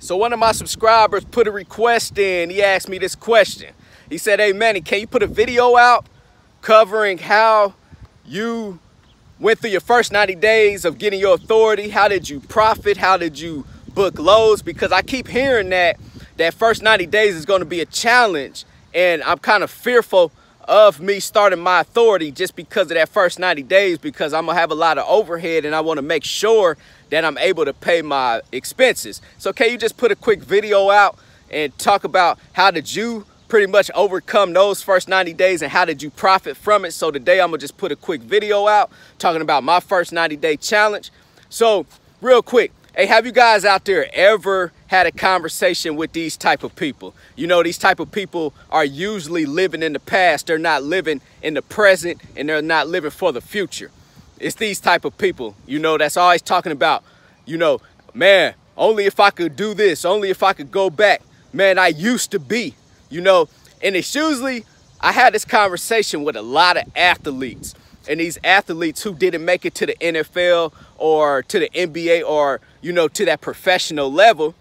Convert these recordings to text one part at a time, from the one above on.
So one of my subscribers put a request in. He asked me this question. He said, hey Manny, can you put a video out covering how you went through your first 90 days of getting your authority? How did you profit? How did you book loads? Because I keep hearing that first 90 days is going to be a challenge, and I'm kind of fearful of me starting my authority just because of that first 90 days, because I'm gonna have a lot of overhead and I want to make sure that I'm able to pay my expenses. So can you just put a quick video out and talk about how did you pretty much overcome those first 90 days and how did you profit from it? So today I'm gonna just put a quick video out talking about my first 90-day challenge. So real quick, hey, have you guys out there ever had a conversation with these type of people? You know, these type of people are usually living in the past. They're not living in the present, and they're not living for the future. It's these type of people, you know, that's always talking about, you know, man, only if I could do this, only if I could go back. Man, I used to be, you know, and it's usually, I had this conversation with a lot of athletes, and these athletes who didn't make it to the NFL or to the NBA or, you know, to that professional level,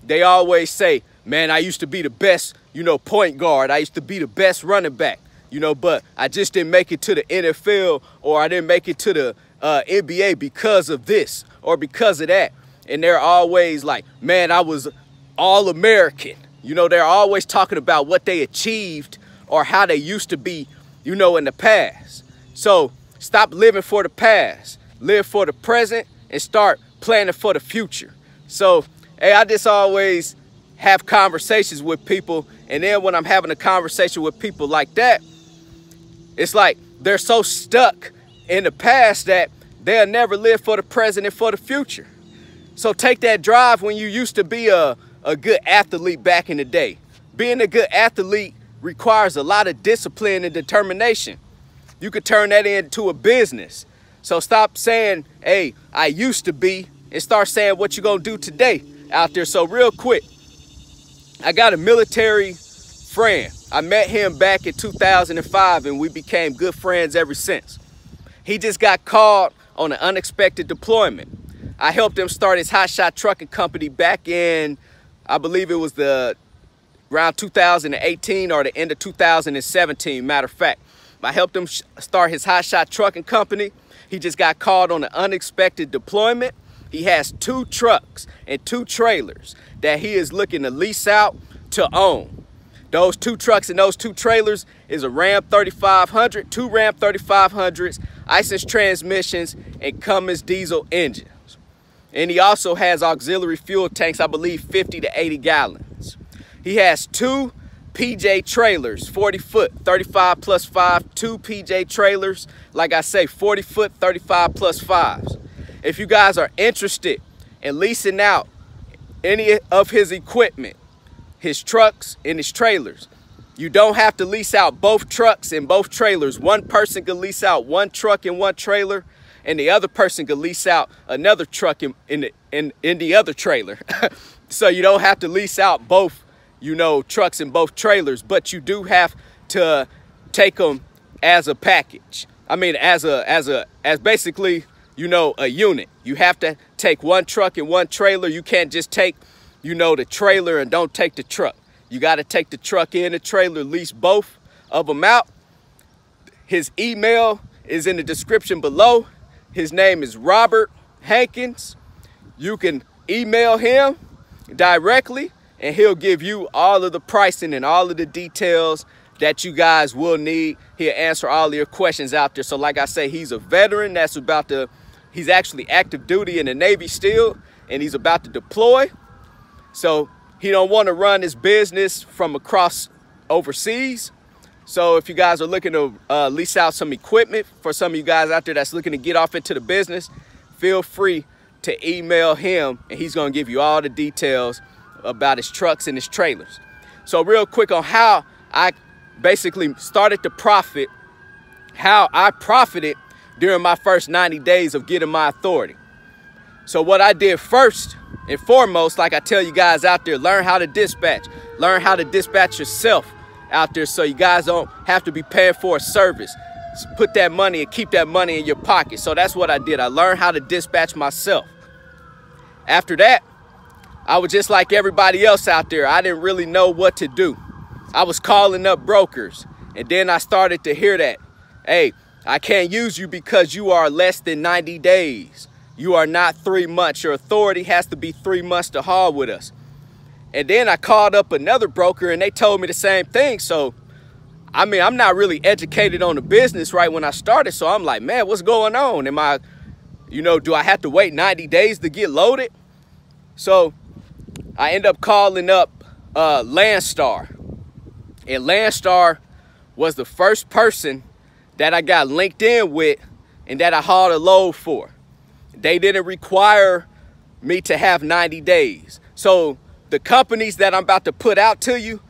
they always say, man, I used to be the best, you know, point guard. I used to be the best running back, you know, but I just didn't make it to the NFL or I didn't make it to the NBA because of this or because of that. And they're always like, man, I was all-American. You know, they're always talking about what they achieved or how they used to be, you know, in the past. So stop living for the past, live for the present, and start planning for the future. So, hey, I just always have conversations with people, and then when I'm having a conversation with people like that, it's like they're so stuck in the past that they'll never live for the present and for the future. So take that drive when you used to be a good athlete back in the day. Being a good athlete requires a lot of discipline and determination. You could turn that into a business. So stop saying, hey, I used to be, and start saying what you're gonna do today out there. So real quick, I got a military friend. I met him back in 2005 and we became good friends ever since. He just got called on an unexpected deployment. I helped him start his hotshot trucking company back in, I believe it was around 2018 or the end of 2017, matter of fact. I helped him start his hotshot trucking company. He just got called on an unexpected deployment. He has 2 trucks and 2 trailers that he is looking to lease out to own. Those 2 trucks and those 2 trailers is a Ram 3500, 2 Ram 3500s, Isis transmissions, and Cummins diesel engines. And he also has auxiliary fuel tanks, I believe 50 to 80 gallons. He has 2 PJ trailers, 40 foot, 35 plus 5, 2 PJ trailers. Like I say, 40 foot, 35 plus 5s. If you guys are interested in leasing out any of his equipment, his trucks and his trailers, you don't have to lease out both trucks and both trailers. One person can lease out 1 truck and 1 trailer, and the other person can lease out another truck in the other trailer. So you don't have to lease out both, you know, trucks and both trailers, but you do have to take them as a package. I mean, as basically, you know, a unit. You have to take 1 truck and 1 trailer. You can't just take, you know, the trailer and don't take the truck. You got to take the truck and the trailer, lease both of them out. His email is in the description below. His name is Robert Hankins. You can email him directly and he'll give you all of the pricing and all of the details that you guys will need. He'll answer all of your questions out there. So like I say, he's a veteran that's he's actually active duty in the Navy still, and he's about to deploy. So he don't want to run his business from across overseas. So if you guys are looking to lease out some equipment for some of you guys out there that's looking to get off into the business, feel free to email him and he's going to give you all the details about his trucks and his trailers. So real quick on how I basically started to profit, how I profited during my first 90 days of getting my authority. So what I did first and foremost, like I tell you guys out there, learn how to dispatch. Learn how to dispatch yourself out there so you guys don't have to be paying for a service. Put that money and keep that money in your pocket. So that's what I did. I learned how to dispatch myself. After that, I was just like everybody else out there. I didn't really know what to do. I was calling up brokers, and then I started to hear that, hey, I can't use you because you are less than 90 days. You are not 3 months. Your authority has to be 3 months to haul with us. And then I called up another broker and they told me the same thing. So, I mean, I'm not really educated on the business right when I started. So I'm like, man, what's going on? Am I, do I have to wait 90 days to get loaded? So I end up calling up Landstar. And Landstar was the first person that I got linked in with and that I hauled a load for. They didn't require me to have 90 days. So the companies that I'm about to put out to you,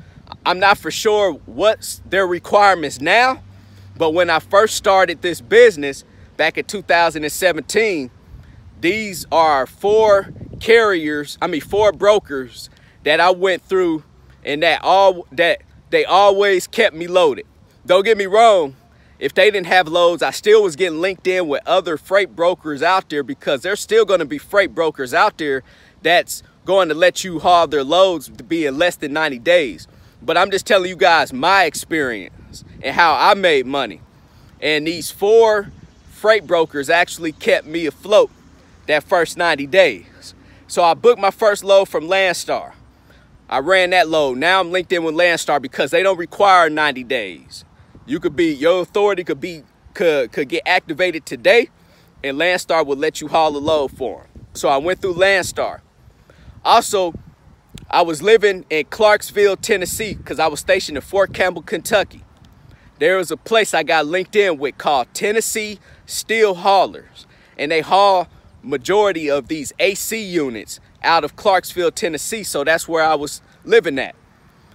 I'm not for sure what's their requirements now, but when I first started this business back in 2017, these are 4 brokers that I went through and that they always kept me loaded. Don't get me wrong. If they didn't have loads, I still was getting linked in with other freight brokers out there because there's still going to be freight brokers out there that's going to let you haul their loads to be in less than 90 days. But I'm just telling you guys my experience and how I made money. And these 4 freight brokers actually kept me afloat that first 90 days. So I booked my first load from Landstar. I ran that load. Now I'm linked in with Landstar because they don't require 90 days. Your authority could get activated today, and Landstar will let you haul a load for them. So I went through Landstar. Also, I was living in Clarksville, Tennessee, because I was stationed in Fort Campbell, Kentucky. There was a place I got linked in with called Tennessee Steel Haulers, and they haul majority of these AC units out of Clarksville, Tennessee. So that's where I was living at.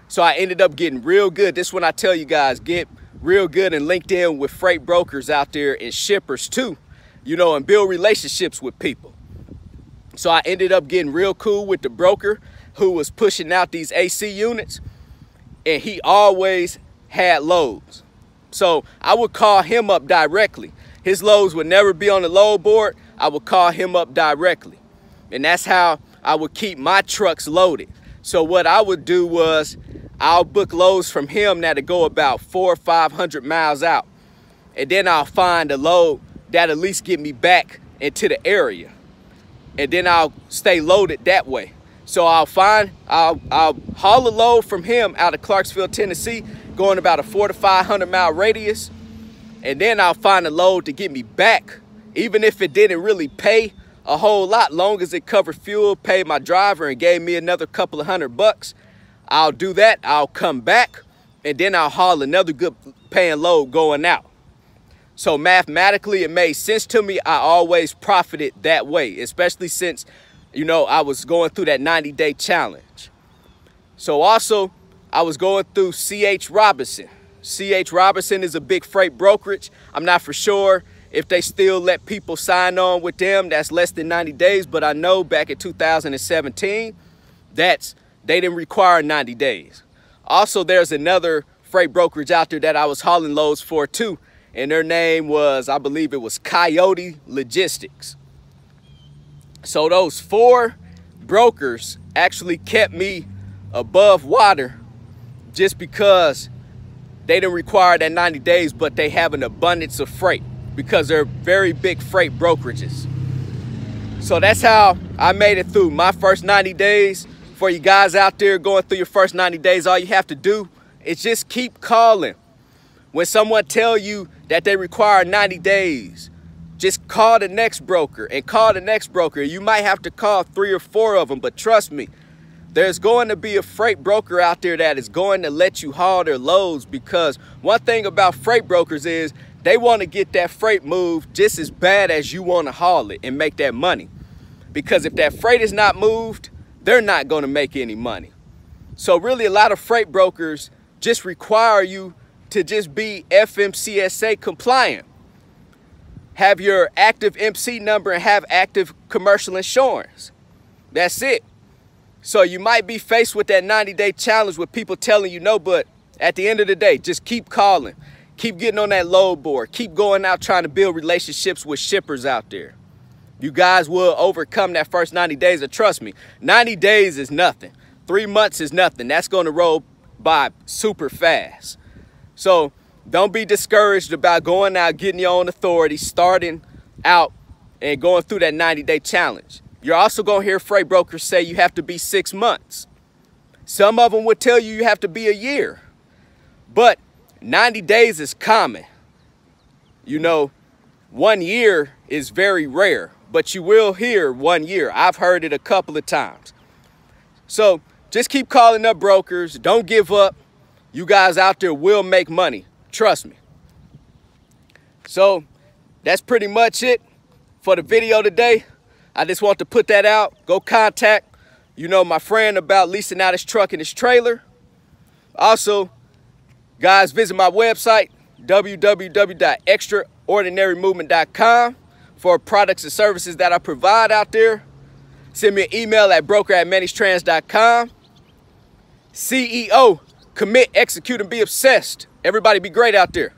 So I ended up getting real good. This is when I tell you guys, get real good and linked in with freight brokers out there and shippers too, and build relationships with people. So I ended up getting real cool with the broker who was pushing out these AC units, and he always had loads. So I would call him up directly. His loads would never be on the load board. I would call him up directly. And that's how I would keep my trucks loaded. So what I would do was I'll book loads from him that'll go about 400 or 500 miles out. And then I'll find a load that'll at least get me back into the area. And then I'll stay loaded that way. So I'll haul a load from him out of Clarksville, Tennessee, going about a 400 to 500 mile radius. And then I'll find a load to get me back, even if it didn't really pay a whole lot, long as it covered fuel, paid my driver, and gave me another couple of $100. I'll do that. I'll come back, and then I'll haul another good paying load going out. So mathematically, it made sense to me. I always profited that way, especially since, I was going through that 90-day challenge. So also, I was going through C.H. Robinson. C.H. Robinson is a big freight brokerage. I'm not for sure if they still let people sign on with them that's less than 90 days, but I know back in 2017, they didn't require 90 days. Also, there's another freight brokerage out there that I was hauling loads for too, and their name was, I believe it was Coyote Logistics. So those 4 brokers actually kept me above water just because they didn't require that 90 days, but they have an abundance of freight because they're very big freight brokerages. So that's how I made it through my first 90 days. For you guys out there going through your first 90 days, all you have to do is just keep calling. When someone tells you that they require 90 days, just call the next broker and call the next broker. You might have to call 3 or 4 of them, but trust me, there's going to be a freight broker out there that is going to let you haul their loads, because one thing about freight brokers is they want to get that freight moved just as bad as you want to haul it and make that money. Because if that freight is not moved, they're not going to make any money. So really, a lot of freight brokers just require you to just be FMCSA compliant. Have your active MC number and have active commercial insurance. That's it. So you might be faced with that 90-day challenge with people telling you no, but at the end of the day, just keep calling. Keep getting on that load board. Keep going out trying to build relationships with shippers out there. You guys will overcome that first 90 days, and trust me, 90 days is nothing. 3 months is nothing. That's going to roll by super fast. So don't be discouraged about going out, getting your own authority, starting out and going through that 90-day challenge. You're also going to hear freight brokers say you have to be 6 months. Some of them would tell you have to be a year. But 90 days is common. You know, 1 year is very rare, but you will hear 1 year. I've heard it a couple of times. So just keep calling up brokers. Don't give up. You guys out there will make money. Trust me. So that's pretty much it for the video today. I just want to put that out. Go contact, my friend about leasing out his truck and his trailer. Also, guys, visit my website, www.extraordinarymovement.com, for products and services that I provide out there. Send me an email at broker@manniestrans.com. CEO, commit, execute, and be obsessed. Everybody be great out there.